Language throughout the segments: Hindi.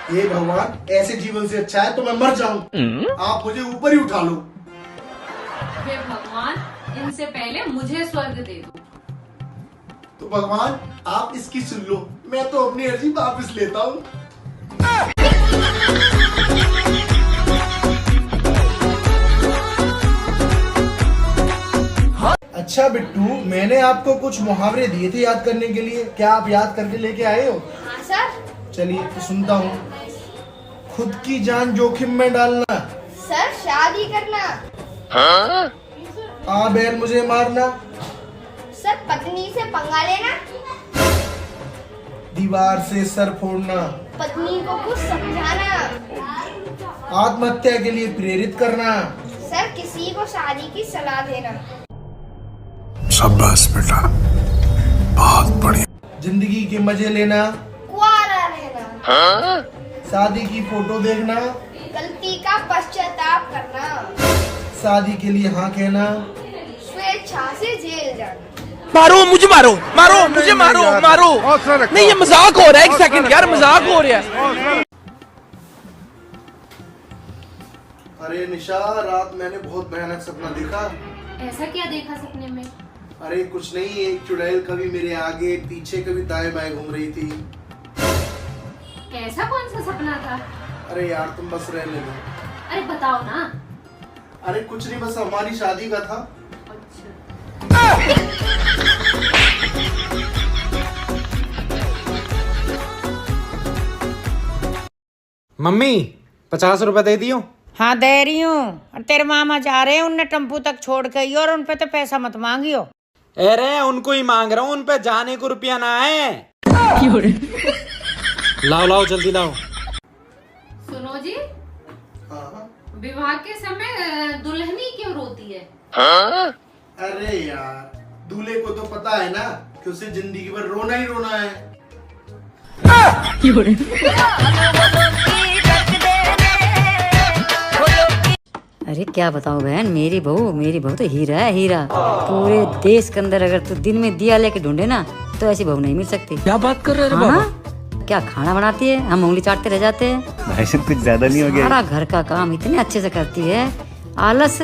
हे भगवान, ऐसे जीवन से अच्छा है तो मैं मर जाऊं। आप मुझे ऊपर ही उठा लो। हे भगवान, इनसे पहले मुझे स्वर्ग दे दो। तो भगवान आप इसकी सुन लो, मैं तो अपनी अर्जी वापस लेता हूँ। अच्छा बिट्टू, मैंने आपको कुछ मुहावरे दिए थे याद करने के लिए, क्या आप याद करके लेके आए हो? हाँ सर। चलिए तो सुनता हूँ। खुद की जान जोखिम में डालना। सर शादी करना। बैल मुझे मारना। सर पत्नी से पंगा लेना। दीवार से सर फोड़ना। पत्नी को कुछ समझाना। आत्महत्या के लिए प्रेरित करना। सर किसी को शादी की सलाह देना। शाबाश बेटा, बहुत बढ़िया। जिंदगी के मजे लेना। कुआरा रहना। शादी की फोटो देखना। गलती का पश्चाताप करना। शादी के लिए हाँ कहना। स्वेच्छा से जेल जाना। मारो मुझे, मारो मारो मुझे, मारो मारो। नहीं ये मजाक हो रहा है, एक सेकंड यार, मजाक हो रहा है। अरे निशा, रात मैंने बहुत भयानक सपना देखा। ऐसा क्या देखा सपने में? अरे कुछ नहीं, एक चुड़ैल कभी मेरे आगे पीछे कभी दाएं बाएं घूम रही थी। ऐसा कौन सा सपना था? अरे यार तुम बस रहने दो। अरे बताओ ना। अरे कुछ नहीं, बस हमारी शादी का था। मम्मी 50 रुपए दे दियो। हाँ दे रही हूँ। और तेरे मामा जा रहे हैं, उनने टेम्पू तक छोड़ के, और उन पे तो पैसा मत मांगियो। अरे उनको ही मांग रहा हूँ, उन पे जाने को रुपया ना है। लाओ लाओ जल्दी लाओ। सुनो जी, हाँ। विवाह के समय दुल्हनी क्यों रोती है? अरे यार, दूल्हे को तो पता है ना कि उसे जिंदगी भर रोना ही रोना है। अरे क्या बताऊं बहन, मेरी बहू तो हीरा है, हीरा। पूरे देश के अंदर अगर तू दिन में दिया लेके ढूंढे ना तो ऐसी बहू नहीं मिल सकती। क्या बात कर रहे हैं बाबा? क्या खाना बनाती है, हम उंगली चाटते रह जाते हैं। भाई कुछ ज्यादा नहीं हो गया? सारा घर का काम इतने अच्छे से करती है। आलस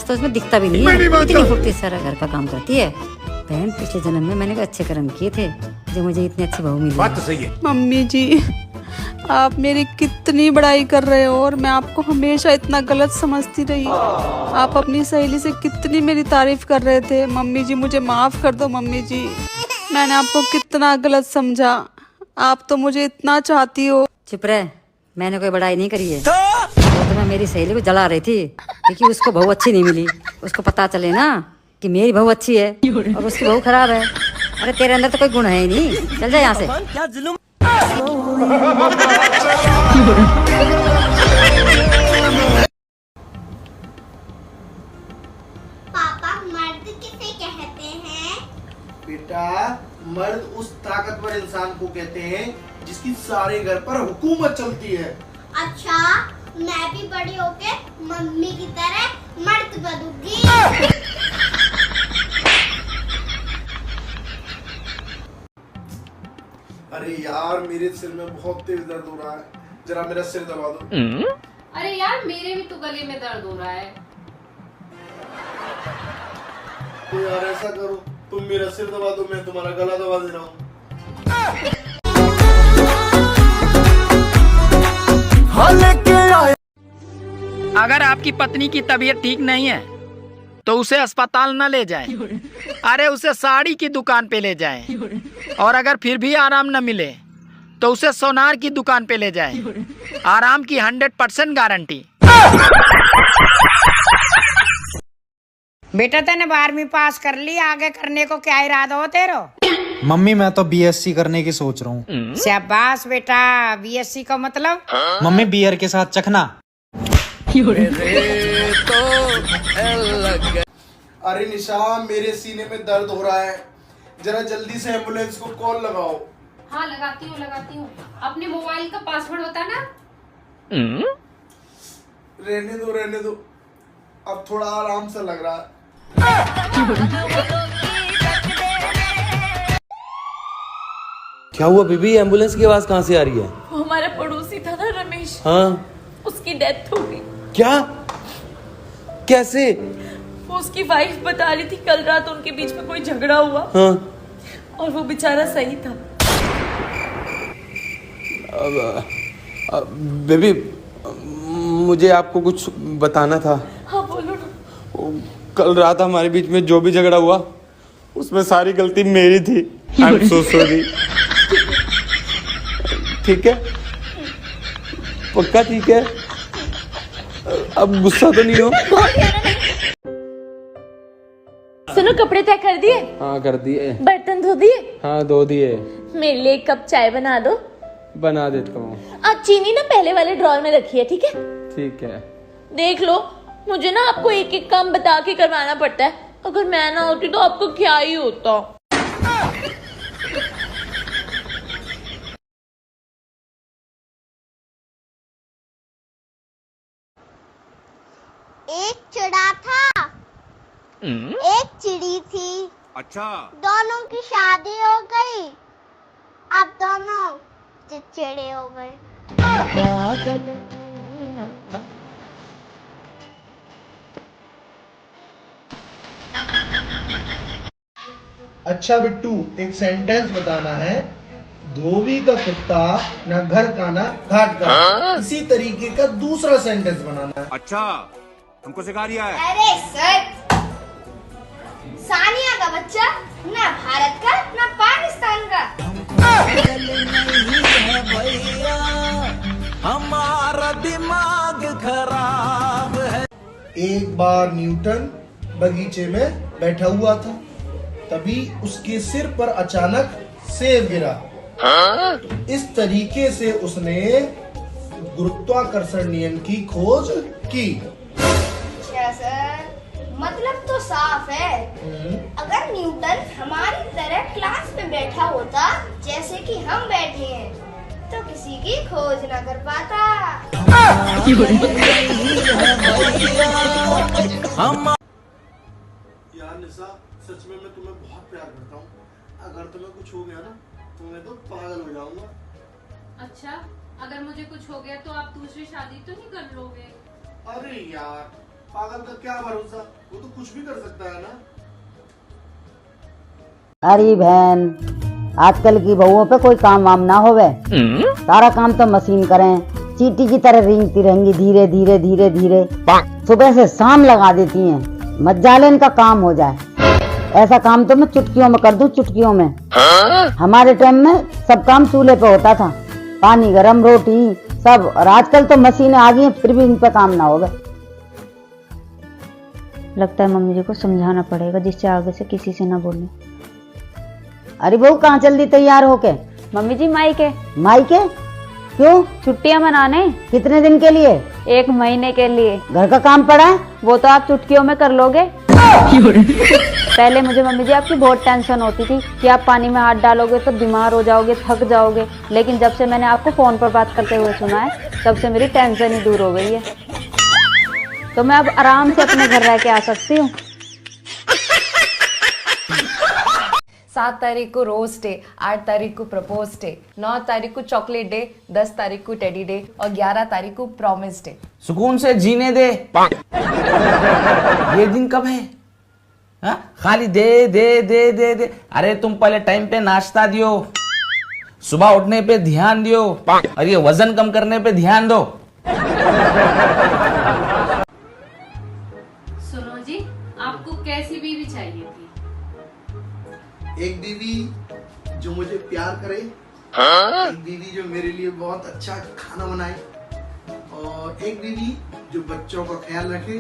तो उसमें दिखता भी नहीं है, इतनी फुर्ती सारा घर का काम करती है। बहन पिछले जन्म में मैंने अच्छे कर्म किए थे जो मुझे इतनी अच्छी बहू मिली। बात तो सही है। मम्मी जी, आप मेरी कितनी बड़ाई कर रहे हो और मैं आपको हमेशा इतना गलत समझती रही। आप अपनी सहेली से कितनी मेरी तारीफ कर रहे थे। मम्मी जी मुझे माफ कर दो। मम्मी जी, मैंने आपको कितना गलत समझा। आप तो मुझे इतना चाहती हो। चुप रह, मैंने कोई बड़ाई नहीं करी है। तो मैं मेरी सहेली को जला रही थी क्योंकि उसको बहू अच्छी नहीं मिली। उसको पता चले ना कि मेरी बहू अच्छी है और उसकी बहू खराब है। अरे तेरे अंदर तो कोई गुण है ही नहीं, चल जा यहाँ से। क्या जुल्म। पापा मर्द किसे कहते हैं? बेटा, मर्द उस ताकतवर इंसान को कहते हैं जिसकी सारे घर पर हुकूमत चलती है। अच्छा, मैं भी बड़ी होके मम्मी की तरह मर्द बनूंगी। अरे यार, मेरे सिर में बहुत तेज दर्द हो रहा है, जरा मेरा सिर दबा दो। अरे यार, मेरे भी तो गले में दर्द हो रहा है। तो यार ऐसा करो, तुम मेरा सिर दबा दो, मैं तुम्हारा गला दबा दे रहा हूँ। अगर आपकी पत्नी की तबीयत ठीक नहीं है तो उसे अस्पताल न ले जाएं। अरे उसे साड़ी की दुकान पे ले जाएं। और अगर फिर भी आराम न मिले तो उसे सोनार की दुकान पे ले जाएं। आराम की 100% गारंटी। बेटा तेने 12वीं पास कर ली, आगे करने को क्या इरादा हो तेरा? मम्मी मैं तो बीएससी करने की सोच रहा हूँ। शाबाश बेटा, बीएससी का मतलब? मम्मी बियर के साथ चखना। अरे निशा, मेरे सीने में दर्द हो रहा है, जरा जल्दी से एम्बुलेंस को कॉल लगाओ। हाँ लगाती हूँ। अपने मोबाइल का पासवर्ड बताना। रहने दो, अब थोड़ा आराम सा लग रहा है। क्या हुआ बीबी, एम्बुलेंस की आवाज कहाँ से आ रही है? हमारा पड़ोसी था ना रमेश, हाँ उसकी डेथ हो गई। क्या? कैसे? वो उसकी वाइफ बता रही थी कल रात उनके बीच में कोई झगड़ा हुआ। हाँ और वो बेचारा सही था। बेबी, मुझे आपको कुछ बताना था। हाँ बोलो ना। कल रात हमारे बीच में जो भी झगड़ा हुआ उसमें सारी गलती मेरी थी। I am so sorry. ठीक है? पक्का ठीक है? अब गुस्सा तो नहीं हो? सुनो, कपड़े तय कर दिए? हाँ कर दिए। बर्तन धो दिए? हाँ धो दिए। मेरे लिए एक कप चाय बना दो। बना देता हूँ। आज चीनी ना पहले वाले ड्रॉर में रखी है, ठीक है? ठीक है। देख लो, मुझे ना आपको एक एक काम बता के करवाना पड़ता है। अगर मैं ना होती तो आपको क्या ही होता। एक चिड़ा था, एक चिड़ी थी। अच्छा। दोनों की शादी हो गई, अब दोनों चिड़चिड़े हो गए। अच्छा बिट्टू, एक सेंटेंस बताना है। धोबी का कुत्ता ना घर का ना घाट का। इसी तरीके का दूसरा सेंटेंस बनाना है। अच्छा, हमको सिखा रिया है। अरे सर, सानिया का बच्चा ना भारत का ना पाकिस्तान का। हमारा दिमाग खराब है। एक बार न्यूटन बगीचे में बैठा हुआ था, तभी उसके सिर पर अचानक सेब गिरा। तो इस तरीके से उसने गुरुत्वाकर्षण नियम की खोज की। अच्छा सर, मतलब तो साफ है। अगर न्यूटन हमारी तरह क्लास में बैठा होता जैसे कि हम बैठे हैं, तो किसी की खोज न कर पाता। यार निशा, सच में मैं तुम्हें बहुत प्यार करता हूँ। अगर तुम्हें कुछ हो गया ना तो मैं तो पागल हो जाऊंगा। अच्छा, अगर मुझे कुछ हो गया तो आप दूसरी शादी तो नहीं कर लोगे? अरे यार, पागल का क्या भरोसा, वो तो कुछ भी कर सकता है ना। अरे बहन, आजकल की बहुओं पे कोई काम वाम ना होवे। सारा काम तो मशीन करें, चींटी की तरह रेंगती रहेंगी धीरे धीरे धीरे धीरे। सुबह से शाम लगा देती हैं, मज्जाले इनका काम हो जाए। ऐसा काम तो मैं चुटकियों में कर दूं, चुटकियों में। हमारे टाइम में सब काम चूल्हे पे होता था, पानी गरम, रोटी सब। और आजकल तो मशीनें आ गई हैं, फिर भी इन पे काम ना होगा। लगता है मम्मी जी को समझाना पड़ेगा, जिससे आगे से किसी से ना बोलने। अरे बहू, कहाँ जल्दी तैयार होके? मम्मी जी मायके। मायके? क्यों? छुट्टियां मनाने। कितने दिन के लिए? 1 महीने के लिए। घर का काम पड़ा है? वो तो आप चुटकियों में कर लोगे। पहले मुझे मम्मी जी आपकी बहुत टेंशन होती थी कि आप पानी में हाथ डालोगे तो बीमार हो जाओगे, थक जाओगे। लेकिन जब से मैंने आपको फोन पर बात करते हुए सुना है, तब से मेरी टेंशन ही दूर हो गई है। तो मैं अब आराम से अपने घर रह के आ सकती हूँ। 7 तारीख को रोज डे, 8 तारीख को प्रपोज डे, 9 तारीख को चॉकलेट डे, 10 तारीख को टेडी डे और 11 तारीख को प्रॉमिस डे। सुकून से जीने दे। ये दिन कब है? हा? खाली दे दे दे दे दे। अरे तुम पहले टाइम पे नाश्ता दियो, सुबह उठने पे ध्यान दियो, और ये वजन कम करने पे ध्यान दो। सुनो जी, आपको कैसी बीवी चाहिए थी? एक बीवी जो मुझे प्यार करे, एक बीवी जो मेरे लिए बहुत अच्छा खाना बनाए, और एक बीवी जो बच्चों का ख्याल रखे,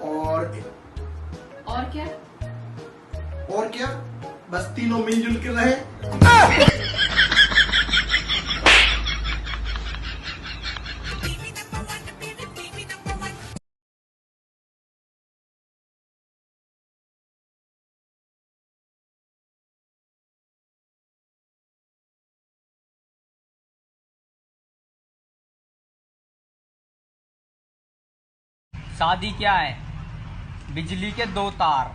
और क्या? और क्या, बस तीनों मिलजुल के रहे। शादी क्या है? बिजली के 2 तार,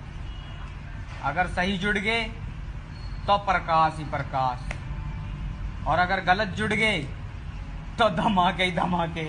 अगर सही जुड़ गए तो प्रकाश ही प्रकाश, और अगर गलत जुड़ गए तो धमाके ही धमाके।